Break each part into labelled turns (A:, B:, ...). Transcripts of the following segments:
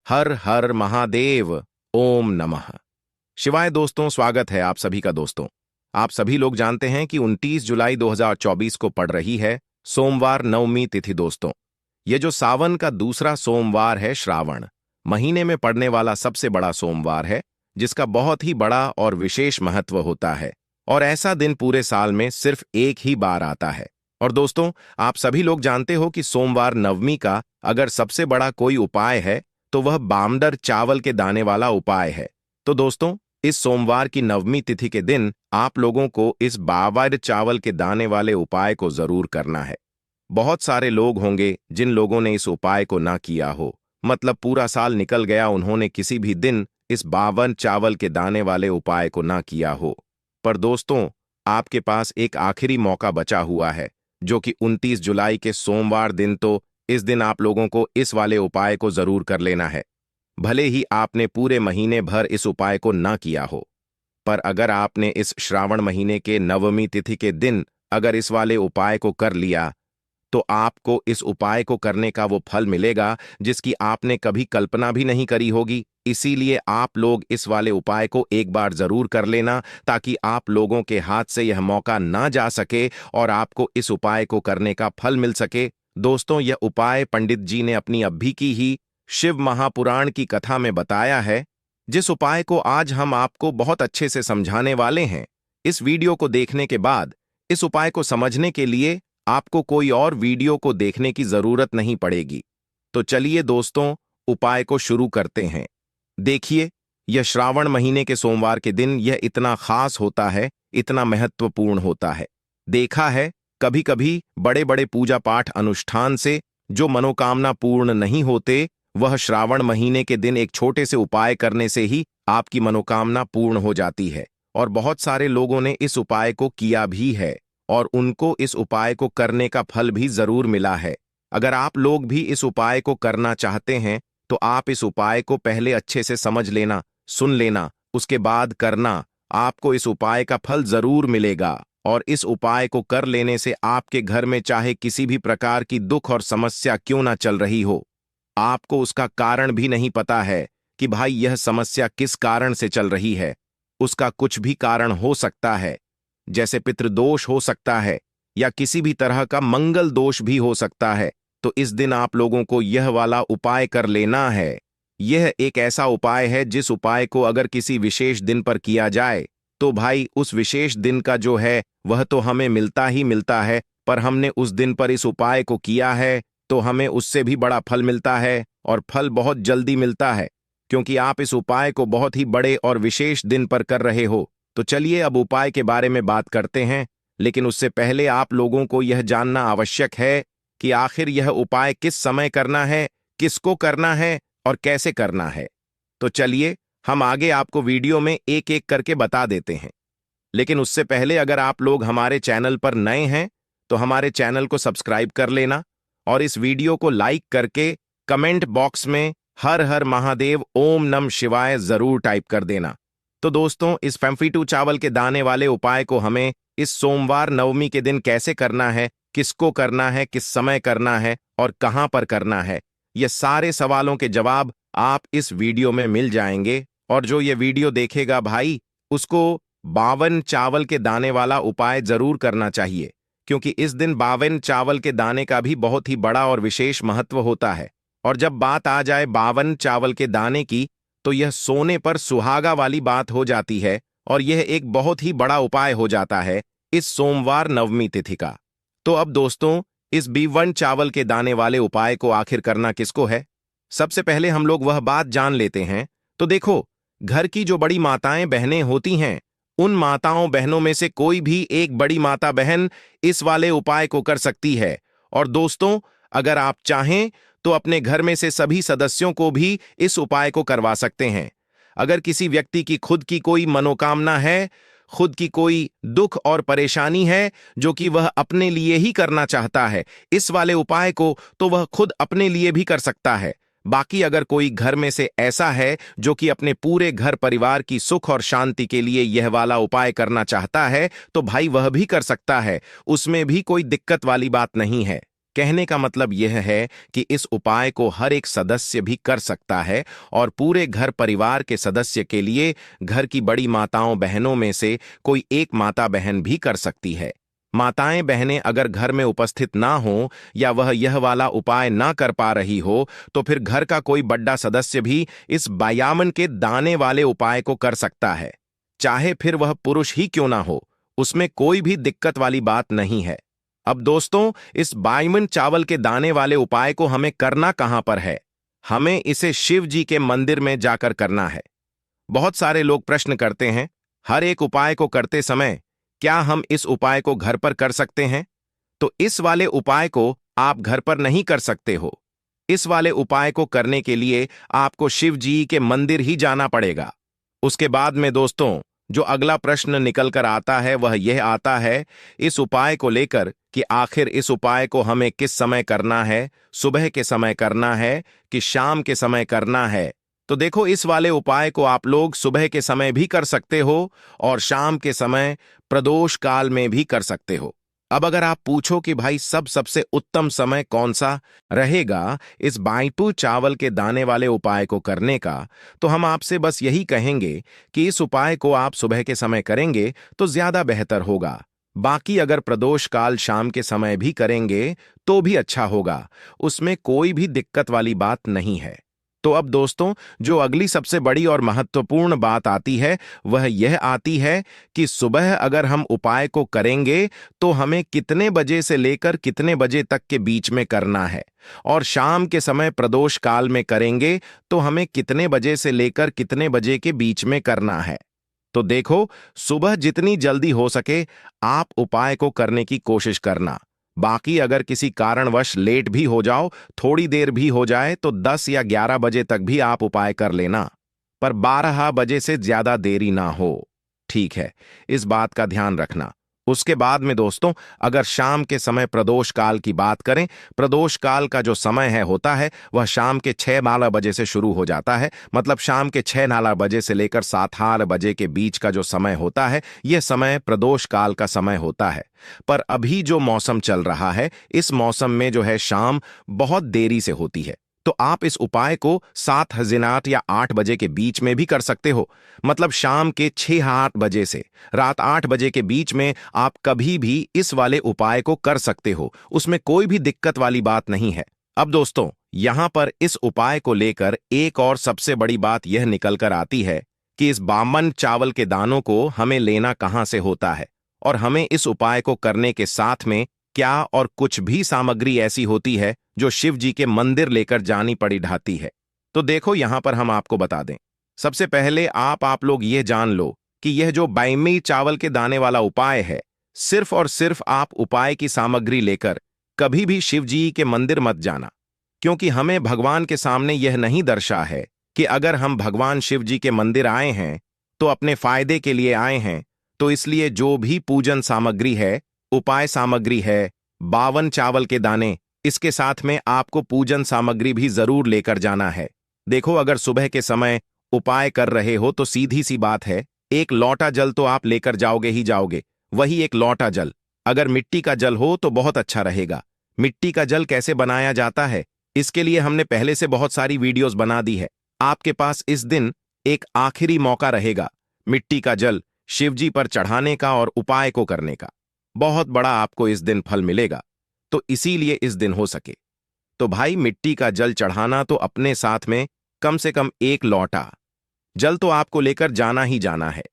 A: हर हर महादेव। ओम नमः शिवाय। दोस्तों, स्वागत है आप सभी का। दोस्तों, आप सभी लोग जानते हैं कि 29 जुलाई 2024 को पड़ रही है सोमवार नवमी तिथि। दोस्तों, ये जो सावन का दूसरा सोमवार है, श्रावण महीने में पड़ने वाला सबसे बड़ा सोमवार है, जिसका बहुत ही बड़ा और विशेष महत्व होता है। और ऐसा दिन पूरे साल में सिर्फ एक ही बार आता है। और दोस्तों, आप सभी लोग जानते हो कि सोमवार नवमी का अगर सबसे बड़ा कोई उपाय है तो वह बामदर चावल के दाने वाला उपाय है। तो दोस्तों, इस सोमवार की नवमी तिथि के दिन आप लोगों को इस बामदर चावल के दाने वाले उपाय को जरूर करना है। बहुत सारे लोग होंगे जिन लोगों ने इस उपाय को ना किया हो, मतलब पूरा साल निकल गया, उन्होंने किसी भी दिन इस बामदर चावल के दाने वाले उपाय को ना किया हो। पर दोस्तों, आपके पास एक आखिरी मौका बचा हुआ है, जो कि 29 जुलाई के सोमवार दिन। तो इस दिन आप लोगों को इस वाले उपाय को जरूर कर लेना है, भले ही आपने पूरे महीने भर इस उपाय को ना किया हो। पर अगर आपने इस श्रावण महीने के नवमी तिथि के दिन अगर इस वाले उपाय को कर लिया, तो आपको इस उपाय को करने का वो फल मिलेगा जिसकी आपने कभी कल्पना भी नहीं करी होगी। इसीलिए आप लोग इस वाले उपाय को एक बार जरूर कर लेना, ताकि आप लोगों के हाथ से यह मौका ना जा सके और आपको इस उपाय को करने का फल मिल सके। दोस्तों, यह उपाय पंडित जी ने अपनी अभी की ही शिव महापुराण की कथा में बताया है, जिस उपाय को आज हम आपको बहुत अच्छे से समझाने वाले हैं। इस वीडियो को देखने के बाद इस उपाय को समझने के लिए आपको कोई और वीडियो को देखने की जरूरत नहीं पड़ेगी। तो चलिए दोस्तों, उपाय को शुरू करते हैं। देखिए, यह श्रावण महीने के सोमवार के दिन यह इतना खास होता है, इतना महत्वपूर्ण होता है। देखा है, कभी कभी बड़े बड़े पूजा पाठ अनुष्ठान से जो मनोकामना पूर्ण नहीं होते, वह श्रावण महीने के दिन एक छोटे से उपाय करने से ही आपकी मनोकामना पूर्ण हो जाती है। और बहुत सारे लोगों ने इस उपाय को किया भी है और उनको इस उपाय को करने का फल भी जरूर मिला है। अगर आप लोग भी इस उपाय को करना चाहते हैं, तो आप इस उपाय को पहले अच्छे से समझ लेना, सुन लेना, उसके बाद करना। आपको इस उपाय का फल जरूर मिलेगा। और इस उपाय को कर लेने से आपके घर में चाहे किसी भी प्रकार की दुख और समस्या क्यों ना चल रही हो, आपको उसका कारण भी नहीं पता है कि भाई यह समस्या किस कारण से चल रही है। उसका कुछ भी कारण हो सकता है, जैसे पितृदोष हो सकता है या किसी भी तरह का मंगल दोष भी हो सकता है। तो इस दिन आप लोगों को यह वाला उपाय कर लेना है। यह एक ऐसा उपाय है जिस उपाय को अगर किसी विशेष दिन पर किया जाए, तो भाई उस विशेष दिन का जो है वह तो हमें मिलता ही मिलता है, पर हमने उस दिन पर इस उपाय को किया है तो हमें उससे भी बड़ा फल मिलता है, और फल बहुत जल्दी मिलता है, क्योंकि आप इस उपाय को बहुत ही बड़े और विशेष दिन पर कर रहे हो। तो चलिए अब उपाय के बारे में बात करते हैं, लेकिन उससे पहले आप लोगों को यह जानना आवश्यक है कि आखिर यह उपाय किस समय करना है, किसको करना है और कैसे करना है। तो चलिए हम आगे आपको वीडियो में एक एक करके बता देते हैं। लेकिन उससे पहले अगर आप लोग हमारे चैनल पर नए हैं, तो हमारे चैनल को सब्सक्राइब कर लेना और इस वीडियो को लाइक करके कमेंट बॉक्स में हर हर महादेव ओम नमः शिवाय जरूर टाइप कर देना। तो दोस्तों, इस 52 चावल के दाने वाले उपाय को हमें इस सोमवार नवमी के दिन कैसे करना है, किसको करना है, किस समय करना है और कहां पर करना है, ये सारे सवालों के जवाब आप इस वीडियो में मिल जाएंगे। और जो ये वीडियो देखेगा भाई, उसको 52 चावल के दाने वाला उपाय जरूर करना चाहिए, क्योंकि इस दिन 52 चावल के दाने का भी बहुत ही बड़ा और विशेष महत्व होता है। और जब बात आ जाए 52 चावल के दाने की, तो यह सोने पर सुहागा वाली बात हो जाती है और यह एक बहुत ही बड़ा उपाय हो जाता है इस सोमवार नवमी तिथि का। तो अब दोस्तों, इस 52 चावल के दाने वाले उपाय को आखिर करना किसको है, सबसे पहले हम लोग वह बात जान लेते हैं। तो देखो, घर की जो बड़ी माताएं बहनें होती हैं, उन माताओं बहनों में से कोई भी एक बड़ी माता बहन इस वाले उपाय को कर सकती है। और दोस्तों, अगर आप चाहें तो अपने घर में से सभी सदस्यों को भी इस उपाय को करवा सकते हैं। अगर किसी व्यक्ति की खुद की कोई मनोकामना है, खुद की कोई दुख और परेशानी है जो कि वह अपने लिए ही करना चाहता है इस वाले उपाय को, तो वह खुद अपने लिए भी कर सकता है। बाकी अगर कोई घर में से ऐसा है जो कि अपने पूरे घर परिवार की सुख और शांति के लिए यह वाला उपाय करना चाहता है, तो भाई वह भी कर सकता है, उसमें भी कोई दिक्कत वाली बात नहीं है। कहने का मतलब यह है कि इस उपाय को हर एक सदस्य भी कर सकता है और पूरे घर परिवार के सदस्य के लिए घर की बड़ी माताओं बहनों में से कोई एक माता बहन भी कर सकती है। माताएं बहनें अगर घर में उपस्थित ना हो या वह यह वाला उपाय ना कर पा रही हो तो फिर घर का कोई बड़ा सदस्य भी इस बायामन के दाने वाले उपाय को कर सकता है, चाहे फिर वह पुरुष ही क्यों ना हो, उसमें कोई भी दिक्कत वाली बात नहीं है। अब दोस्तों, इस बायमन चावल के दाने वाले उपाय को हमें करना कहां पर है? हमें इसे शिव जी के मंदिर में जाकर करना है। बहुत सारे लोग प्रश्न करते हैं, हर एक उपाय को करते समय क्या हम इस उपाय को घर पर कर सकते हैं? तो इस वाले उपाय को आप घर पर नहीं कर सकते हो। इस वाले उपाय को करने के लिए आपको शिव जी के मंदिर ही जाना पड़ेगा। उसके बाद में दोस्तों, जो अगला प्रश्न निकल कर आता है वह यह आता है इस उपाय को लेकर कि आखिर इस उपाय को हमें किस समय करना है, सुबह के समय करना है कि शाम के समय करना है? तो देखो, इस वाले उपाय को आप लोग सुबह के समय भी कर सकते हो और शाम के समय प्रदोष काल में भी कर सकते हो। अब अगर आप पूछो कि भाई सबसे उत्तम समय कौन सा रहेगा इस बाइपू चावल के दाने वाले उपाय को करने का, तो हम आपसे बस यही कहेंगे कि इस उपाय को आप सुबह के समय करेंगे तो ज्यादा बेहतर होगा। बाकी अगर प्रदोष काल शाम के समय भी करेंगे तो भी अच्छा होगा, उसमें कोई भी दिक्कत वाली बात नहीं है। तो अब दोस्तों, जो अगली सबसे बड़ी और महत्वपूर्ण बात आती है वह यह आती है कि सुबह अगर हम उपाय को करेंगे तो हमें कितने बजे से लेकर कितने बजे तक के बीच में करना है, और शाम के समय प्रदोष काल में करेंगे तो हमें कितने बजे से लेकर कितने बजे के बीच में करना है। तो देखो, सुबह जितनी जल्दी हो सके आप उपाय को करने की कोशिश करना। बाकी अगर किसी कारणवश लेट भी हो जाओ, थोड़ी देर भी हो जाए, तो 10 या 11 बजे तक भी आप उपाय कर लेना, पर 12 बजे से ज्यादा देरी ना हो। ठीक है, इस बात का ध्यान रखना। उसके बाद में दोस्तों, अगर शाम के समय प्रदोष काल की बात करें, प्रदोष काल का जो समय है होता है वह शाम के 6-12 बजे से शुरू हो जाता है। मतलब शाम के 6-12 बजे से लेकर 7-8 बजे के बीच का जो समय होता है यह समय प्रदोष काल का समय होता है। पर अभी जो मौसम चल रहा है, इस मौसम में जो है शाम बहुत देरी से होती है, तो आप इस उपाय को 7 हज़िनाट या 8 बजे के बीच में भी कर सकते हो। मतलब शाम के 6-8 बजे से रात 8 बजे के बीच में आप कभी भी इस वाले उपाय को कर सकते हो, उसमें कोई भी दिक्कत वाली बात नहीं है। अब दोस्तों, यहां पर इस उपाय को लेकर एक और सबसे बड़ी बात यह निकल कर आती है कि इस बामन चावल के दानों को हमें लेना कहां से होता है, और हमें इस उपाय को करने के साथ में क्या और कुछ भी सामग्री ऐसी होती है जो शिव जी के मंदिर लेकर जानी पड़ी ढाती है। तो देखो, यहां पर हम आपको बता दें। सबसे पहले आप लोग ये जान लो कि यह जो बाइमी चावल के दाने वाला उपाय है, सिर्फ और सिर्फ आप उपाय की सामग्री लेकर कभी भी शिव जी के मंदिर मत जाना, क्योंकि हमें भगवान के सामने यह नहीं दर्शा है कि अगर हम भगवान शिव जी के मंदिर आए हैं तो अपने फायदे के लिए आए हैं। तो इसलिए जो भी पूजन सामग्री है, उपाय सामग्री है, 52 चावल के दाने, इसके साथ में आपको पूजन सामग्री भी जरूर लेकर जाना है। देखो, अगर सुबह के समय उपाय कर रहे हो तो सीधी सी बात है, एक लोटा जल तो आप लेकर जाओगे ही जाओगे, वही एक लोटा जल। अगर मिट्टी का जल हो तो बहुत अच्छा रहेगा। मिट्टी का जल कैसे बनाया जाता है, इसके लिए हमने पहले से बहुत सारी वीडियोस बना दी है। आपके पास इस दिन एक आखिरी मौका रहेगा मिट्टी का जल शिवजी पर चढ़ाने का और उपाय को करने का। बहुत बड़ा आपको इस दिन फल मिलेगा। तो इसीलिए इस दिन हो सके तो भाई मिट्टी का जल चढ़ाना तो अपने साथ में कम से कम एक लोटा जल तो आपको लेकर जाना ही जाना है।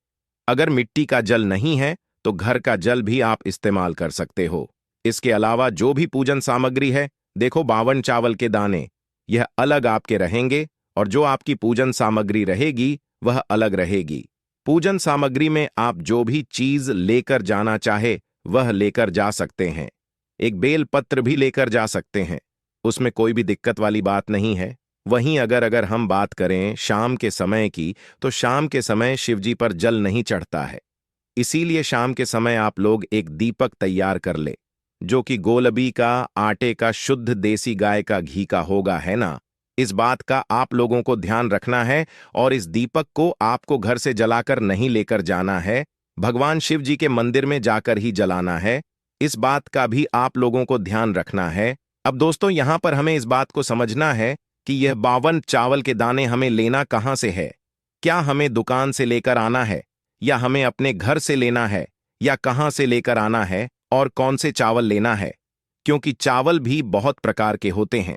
A: अगर मिट्टी का जल नहीं है तो घर का जल भी आप इस्तेमाल कर सकते हो। इसके अलावा जो भी पूजन सामग्री है, देखो 52 चावल के दाने, यह अलग आपके रहेंगे, और जो आपकी पूजन सामग्री रहेगी वह अलग रहेगी। पूजन सामग्री में आप जो भी चीज लेकर जाना चाहे वह लेकर जा सकते हैं। एक बेल पत्र भी लेकर जा सकते हैं, उसमें कोई भी दिक्कत वाली बात नहीं है। वहीं अगर हम बात करें शाम के समय की, तो शाम के समय शिवजी पर जल नहीं चढ़ता है। इसीलिए शाम के समय आप लोग एक दीपक तैयार कर ले, जो कि गोलबी का, आटे का, शुद्ध देसी गाय का घी का होगा, है ना। इस बात का आप लोगों को ध्यान रखना है, और इस दीपक को आपको घर से जलाकर नहीं लेकर जाना है, भगवान शिव जी के मंदिर में जाकर ही जलाना है। इस बात का भी आप लोगों को ध्यान रखना है। अब दोस्तों यहां पर हमें इस बात को समझना है कि यह 52 चावल के दाने हमें लेना कहां से है। क्या हमें दुकान से लेकर आना है, या हमें अपने घर से लेना है, या कहां से लेकर आना है और कौन से चावल लेना है, क्योंकि चावल भी बहुत प्रकार के होते हैं।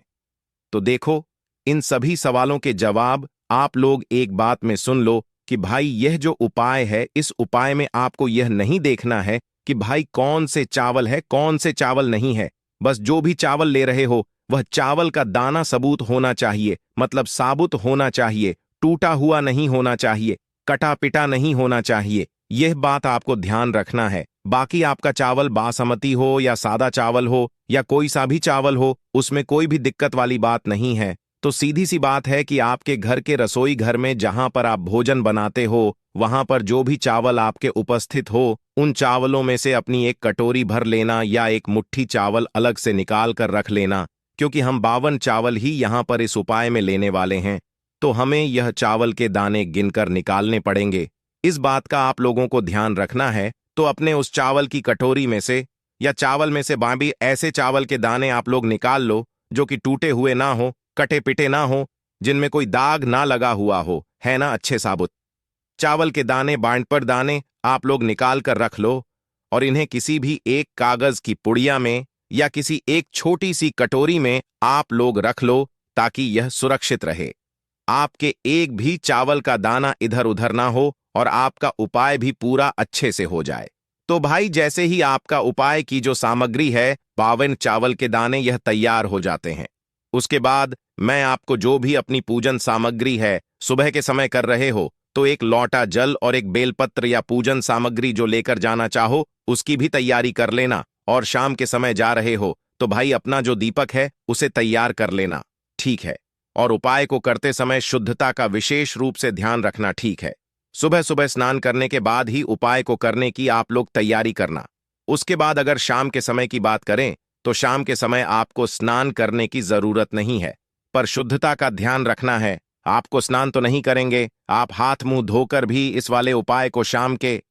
A: तो देखो, इन सभी सवालों के जवाब आप लोग एक बात में सुन लो कि भाई यह जो उपाय है, इस उपाय में आपको यह नहीं देखना है कि भाई कौन से चावल है कौन से चावल नहीं है। बस जो भी चावल ले रहे हो वह चावल का दाना सबूत होना चाहिए, मतलब साबुत होना चाहिए, टूटा हुआ नहीं होना चाहिए, कटा पिटा नहीं होना चाहिए। यह बात आपको ध्यान रखना है। बाकी आपका चावल बासमती हो या सादा चावल हो या कोई सा भी चावल हो, उसमें कोई भी दिक्कत वाली बात नहीं है। तो सीधी सी बात है कि आपके घर के रसोई घर में जहां पर आप भोजन बनाते हो, वहां पर जो भी चावल आपके उपस्थित हो, उन चावलों में से अपनी एक कटोरी भर लेना या एक मुट्ठी चावल अलग से निकाल कर रख लेना, क्योंकि हम 52 चावल ही यहां पर इस उपाय में लेने वाले हैं। तो हमें यह चावल के दाने गिनकर निकालने पड़ेंगे। इस बात का आप लोगों को ध्यान रखना है। तो अपने उस चावल की कटोरी में से या चावल में से बाकी ऐसे चावल के दाने आप लोग निकाल लो जो कि टूटे हुए ना हो, कटे पिटे ना हो, जिनमें कोई दाग ना लगा हुआ हो, है ना, अच्छे साबुत चावल के दाने, बांट पर दाने आप लोग निकाल कर रख लो और इन्हें किसी भी एक कागज की पुड़िया में या किसी एक छोटी सी कटोरी में आप लोग रख लो, ताकि यह सुरक्षित रहे। आपके एक भी चावल का दाना इधर उधर ना हो और आपका उपाय भी पूरा अच्छे से हो जाए। तो भाई जैसे ही आपका उपाय की जो सामग्री है, 52 चावल के दाने, यह तैयार हो जाते हैं, उसके बाद मैं आपको जो भी अपनी पूजन सामग्री है, सुबह के समय कर रहे हो तो एक लौटा जल और एक बेलपत्र या पूजन सामग्री जो लेकर जाना चाहो उसकी भी तैयारी कर लेना। और शाम के समय जा रहे हो तो भाई अपना जो दीपक है उसे तैयार कर लेना, ठीक है। और उपाय को करते समय शुद्धता का विशेष रूप से ध्यान रखना, ठीक है। सुबह सुबह स्नान करने के बाद ही उपाय को करने की आप लोग तैयारी करना। उसके बाद अगर शाम के समय की बात करें तो शाम के समय आपको स्नान करने की जरूरत नहीं है, पर शुद्धता का ध्यान रखना है। आपको स्नान तो नहीं करेंगे, आप हाथ मुंह धोकर भी इस वाले उपाय को शाम के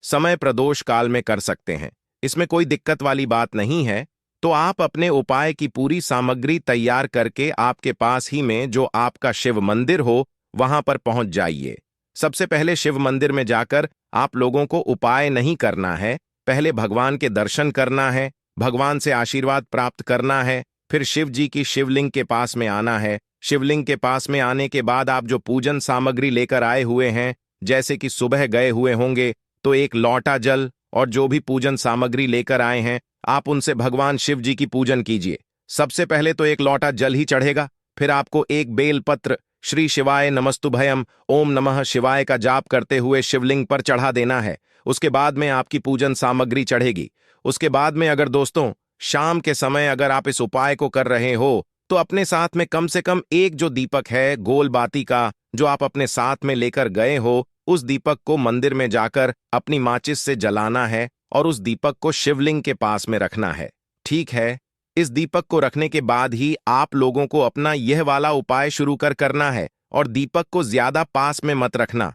A: समय प्रदोष काल में कर सकते हैं। इसमें कोई दिक्कत वाली बात नहीं है। तो आप अपने उपाय की पूरी सामग्री तैयार करके आपके पास ही में जो आपका शिव मंदिर हो वहां पर पहुंच जाइए। सबसे पहले शिव मंदिर में जाकर आप लोगों को उपाय नहीं करना है, पहले भगवान के दर्शन करना है, भगवान से आशीर्वाद प्राप्त करना है, फिर शिव जी की शिवलिंग के पास में आना है। शिवलिंग के पास में आने के बाद आप जो पूजन सामग्री लेकर आए हुए हैं, जैसे कि सुबह गए हुए होंगे तो एक लौटा जल और जो भी पूजन सामग्री लेकर आए हैं, आप उनसे भगवान शिव जी की पूजन कीजिए। सबसे पहले तो एक लौटा जल ही चढ़ेगा, फिर आपको एक बेल पत्र श्री शिवाय नमस्तुभयम ओम नमः शिवाय का जाप करते हुए शिवलिंग पर चढ़ा देना है। उसके बाद में आपकी पूजन सामग्री चढ़ेगी। उसके बाद में अगर दोस्तों शाम के समय अगर आप इस उपाय को कर रहे हो तो अपने साथ में कम से कम एक जो दीपक है गोल बाती का, जो आप अपने साथ में लेकर गए हो, उस दीपक को मंदिर में जाकर अपनी माचिस से जलाना है और उस दीपक को शिवलिंग के पास में रखना है, ठीक है। इस दीपक को रखने के बाद ही आप लोगों को अपना यह वाला उपाय शुरू करना है और दीपक को ज्यादा पास में मत रखना।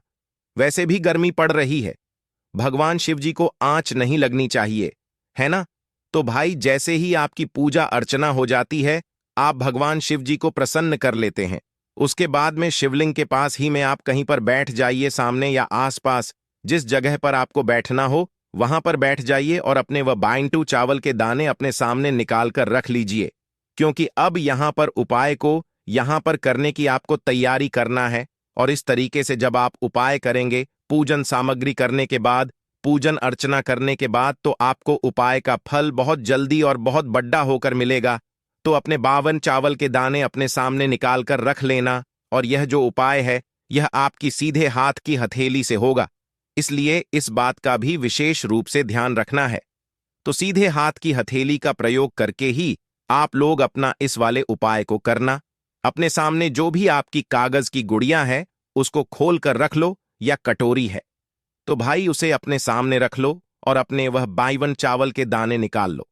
A: वैसे भी गर्मी पड़ रही है, भगवान शिव जी को आंच नहीं लगनी चाहिए, है ना। तो भाई जैसे ही आपकी पूजा अर्चना हो जाती है, आप भगवान शिव जी को प्रसन्न कर लेते हैं। उसके बाद में शिवलिंग के पास ही में आप कहीं पर बैठ जाइए, सामने या आसपास जिस जगह पर आपको बैठना हो वहां पर बैठ जाइए और अपने वह 52 चावल के दाने अपने सामने निकाल कर रख लीजिए, क्योंकि अब यहां पर उपाय को यहां पर करने की आपको तैयारी करना है। और इस तरीके से जब आप उपाय करेंगे, पूजन सामग्री करने के बाद, पूजन अर्चना करने के बाद, तो आपको उपाय का फल बहुत जल्दी और बहुत बड़ा होकर मिलेगा। तो अपने 52 चावल के दाने अपने सामने निकाल कर रख लेना। और यह जो उपाय है यह आपकी सीधे हाथ की हथेली से होगा, इसलिए इस बात का भी विशेष रूप से ध्यान रखना है। तो सीधे हाथ की हथेली का प्रयोग करके ही आप लोग अपना इस वाले उपाय को करना। अपने सामने जो भी आपकी कागज की गुड़िया है उसको खोल कर रख लो, या कटोरी है तो भाई उसे अपने सामने रख लो और अपने वह 52 चावल के दाने निकाल लो,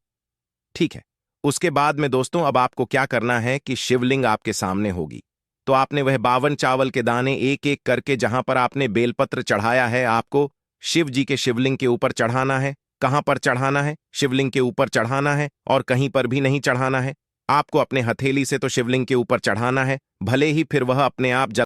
A: ठीक है। उसके बाद में दोस्तों अब आपको क्या करना है कि शिवलिंग आपके सामने होगी, तो आपने वह 52 चावल के दाने एक एक करके जहां पर आपने बेलपत्र चढ़ाया है, आपको शिव जी के शिवलिंग के ऊपर चढ़ाना है। कहां पर चढ़ाना है? शिवलिंग के ऊपर चढ़ाना है और कहीं पर भी नहीं चढ़ाना है। आपको अपने हथेली से तो शिवलिंग के ऊपर चढ़ाना है, भले ही फिर वह अपने आप जल